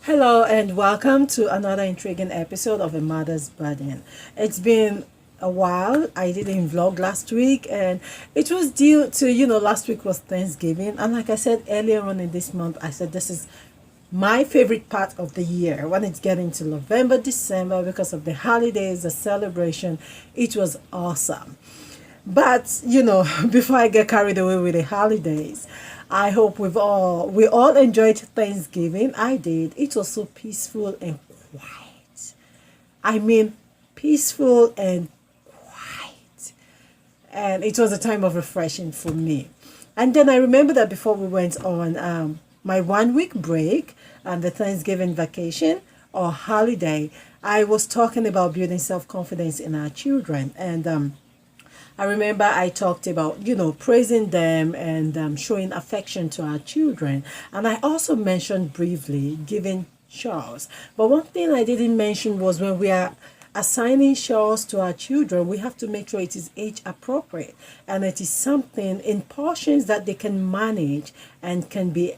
Hello and welcome to another intriguing episode of A Mother's Burden. It's been a while. I didn't vlog last week and it was due to, last week was Thanksgiving. And like I said earlier on in this month, I said this is my favorite part of the year when it's getting to November, December because of the holidays, the celebration. It was awesome. But before I get carried away with the holidays, I hope we all enjoyed Thanksgiving. I did. It was so peaceful and quiet. I mean, peaceful and quiet. And it was a time of refreshing for me. And then I remember that before we went on my 1 week break and the Thanksgiving vacation or holiday, I was talking about building self-confidence in our children. And I remember I talked about, praising them and showing affection to our children. And I also mentioned briefly giving showers. But one thing I didn't mention was when we are assigning showers to our children, we have to make sure it is age appropriate and it is something in portions that they can manage and can be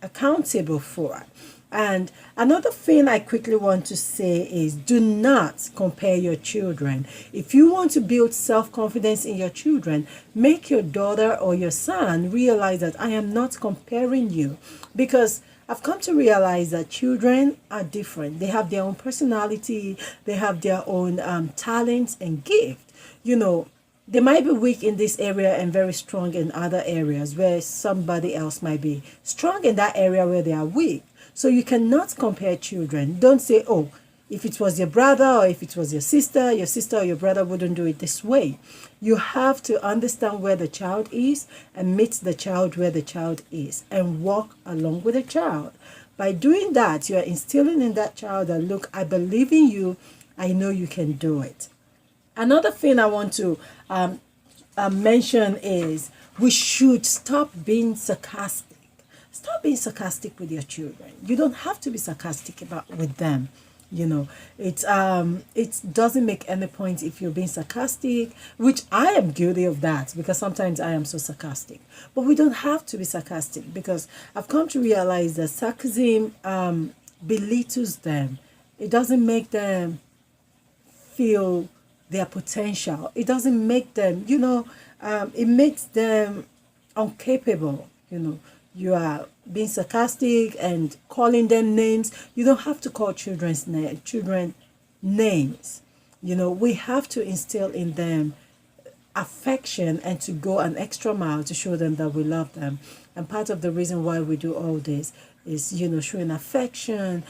accountable for. And another thing I quickly want to say is do not compare your children. If you want to build self-confidence in your children, make your daughter or your son realize that I am not comparing you, because I've come to realize that children are different. They have their own personality, they have their own talents and gift. They might be weak in this area and very strong in other areas where somebody else might be strong in that area where they are weak. So you cannot compare children. Don't say, oh, if it was your brother or if it was your sister or your brother wouldn't do it this way. You have to understand where the child is and meet the child where the child is and walk along with the child. By doing that, you are instilling in that child that, look, I believe in you. I know you can do it. Another thing I want to mention is we should stop being sarcastic. Stop being sarcastic with your children. You don't have to be sarcastic with them. It doesn't make any point if you're being sarcastic, which I am guilty of that because sometimes I am so sarcastic. But we don't have to be sarcastic because I've come to realize that sarcasm belittles them. It doesn't make them feel their potential. It doesn't make them, it makes them incapable. You are being sarcastic and calling them names. You don't have to call children names. We have to instill in them affection and to go an extra mile to show them that we love them. And part of the reason why we do all this is, showing affection,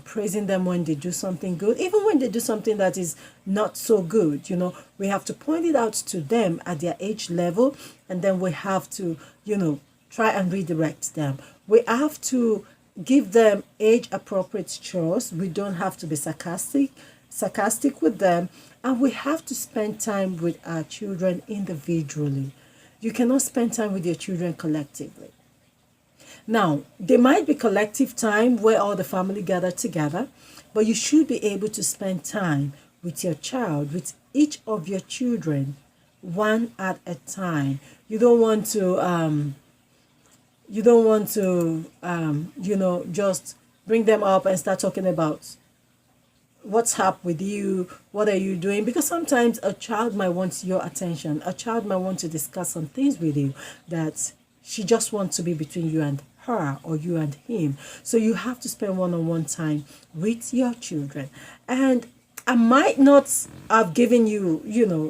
praising them when they do something good, even when they do something that is not so good. We have to point it out to them at their age level, and then we have to, try and redirect them. We have to give them age appropriate chores. We don't have to be sarcastic with them, and we have to spend time with our children individually. You cannot spend time with your children collectively. Now, there might be collective time where all the family gather together, but you should be able to spend time with your child, with each of your children, one at a time. You don't want to just bring them up and start talking about what's up with you, what are you doing, because sometimes a child might want your attention. A child might want to discuss some things with you that she just wants to be between you and her or you and him. So you have to spend one-on-one time with your children. And I might not have given you,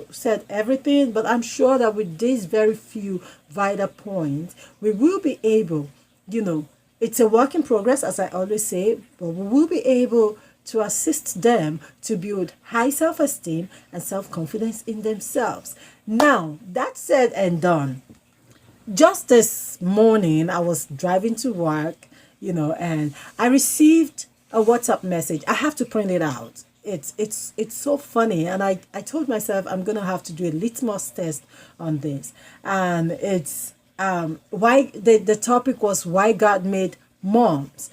said everything, but I'm sure that with these very few vital points, we will be able, it's a work in progress, as I always say, but we will be able to assist them to build high self-esteem and self-confidence in themselves. Now, that said and done, just this morning, I was driving to work, and I received a WhatsApp message. I have to print it out. It's so funny, and I told myself I'm gonna have to do a litmus test on this, and it's why the topic was why God made moms.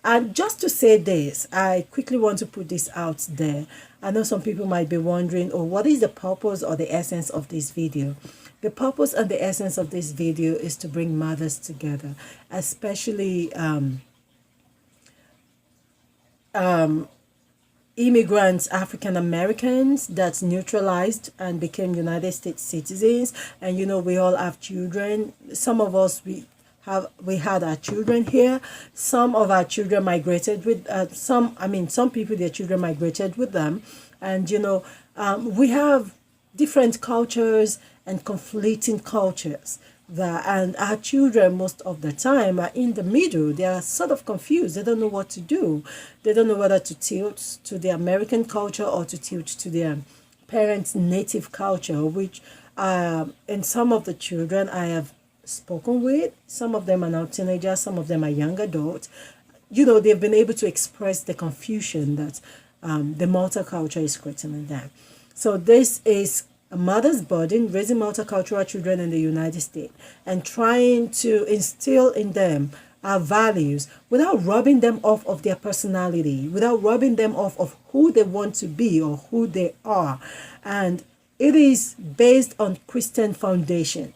And just to say this, I quickly want to put this out there. I know some people might be wondering, oh, what is the purpose or the essence of this video? The purpose and the essence of this video is to bring mothers together, especially immigrants, African Americans that neutralized and became United States citizens. And we all have children. Some of us, we had our children here. Some of our children migrated with some people, their children migrated with them. And we have different cultures and conflicting cultures, and our children most of the time are in the middle. They are sort of confused. They don't know what to do. They don't know whether to tilt to the American culture or to tilt to their parents' native culture, which and some of the children I have spoken with, some of them are now teenagers, some of them are young adults. They've been able to express the confusion that the multicultural is creating in them. So this is a mother's burden, raising multicultural children in the United States and trying to instill in them our values without robbing them off of their personality, without robbing them off of who they want to be or who they are. And it is based on Christian foundation.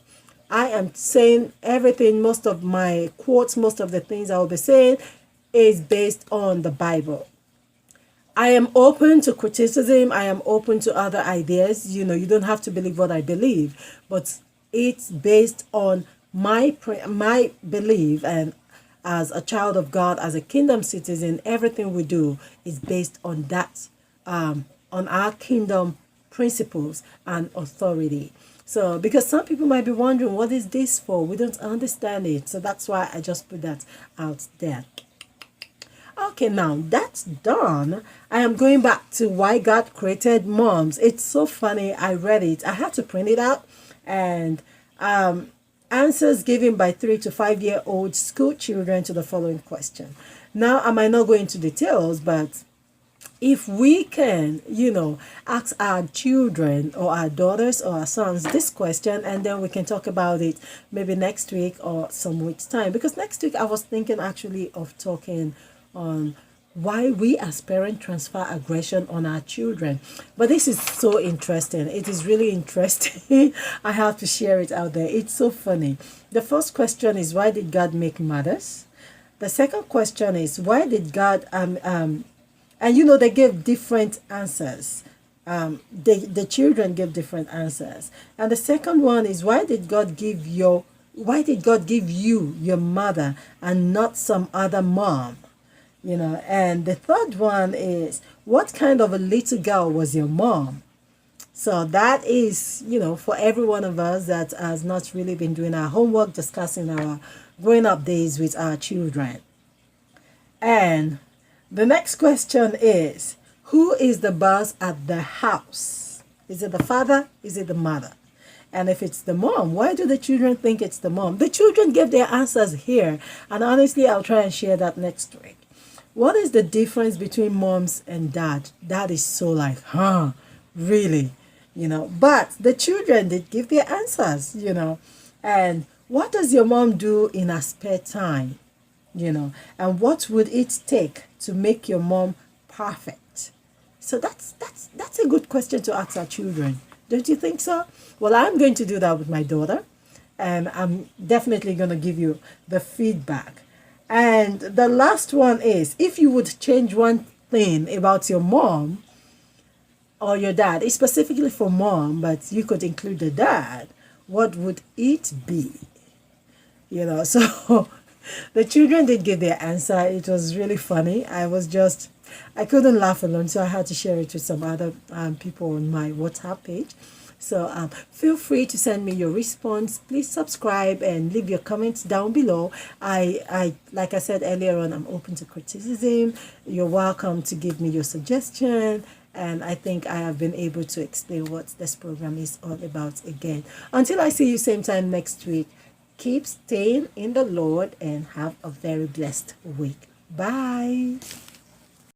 I am saying everything, most of my quotes, most of the things I will be saying is based on the Bible. I am open to criticism. I am open to other ideas. You don't have to believe what I believe, but it's based on my belief. And as a child of God, as a kingdom citizen, everything we do is based on that, on our kingdom principles and authority. So, because some people might be wondering, what is this for? We don't understand it. So that's why I just put that out there. Okay, now that's done. I am going back to why God created moms. It's so funny. I read it. I had to print it out. And answers given by 3 to 5 year old school children to the following question. Now, I might not go into details, but if we can, ask our children or our daughters or our sons this question, and then we can talk about it maybe next week or some weeks' time. Because next week I was thinking actually of talking on why we as parents transfer aggression on our children. But this is so interesting. It is really interesting. I have to share it out there. It's so funny. The first question is, why did God make mothers? The second question is, why did God and they gave different answers. The children gave different answers. And the second one is, why did God give you your mother and not some other mom? And the third one is, what kind of a little girl was your mom? So that is, for every one of us that has not really been doing our homework, discussing our growing up days with our children. And the next question is, who is the boss at the house? Is it the father? Is it the mother? And if it's the mom, why do the children think it's the mom? The children gave their answers here. And honestly, I'll try and share that next week. What is the difference between moms and dad? That is so like, really? But the children did give their answers, And what does your mom do in her spare time? And what would it take to make your mom perfect? So that's a good question to ask our children. Don't you think so? Well, I'm going to do that with my daughter, and I'm definitely going to give you the feedback. And the last one is, if you would change one thing about your mom or your dad, it's specifically for mom, but you could include the dad, what would it be? So the children did give their answer. It was really funny. I couldn't laugh alone, so I had to share it with some other people on my WhatsApp page. So feel free to send me your response. Please subscribe and leave your comments down below. I like I said earlier on, I'm open to criticism. You're welcome to give me your suggestion. And I think I have been able to explain what this program is all about again. Until I see you same time next week, keep staying in the Lord and have a very blessed week. Bye.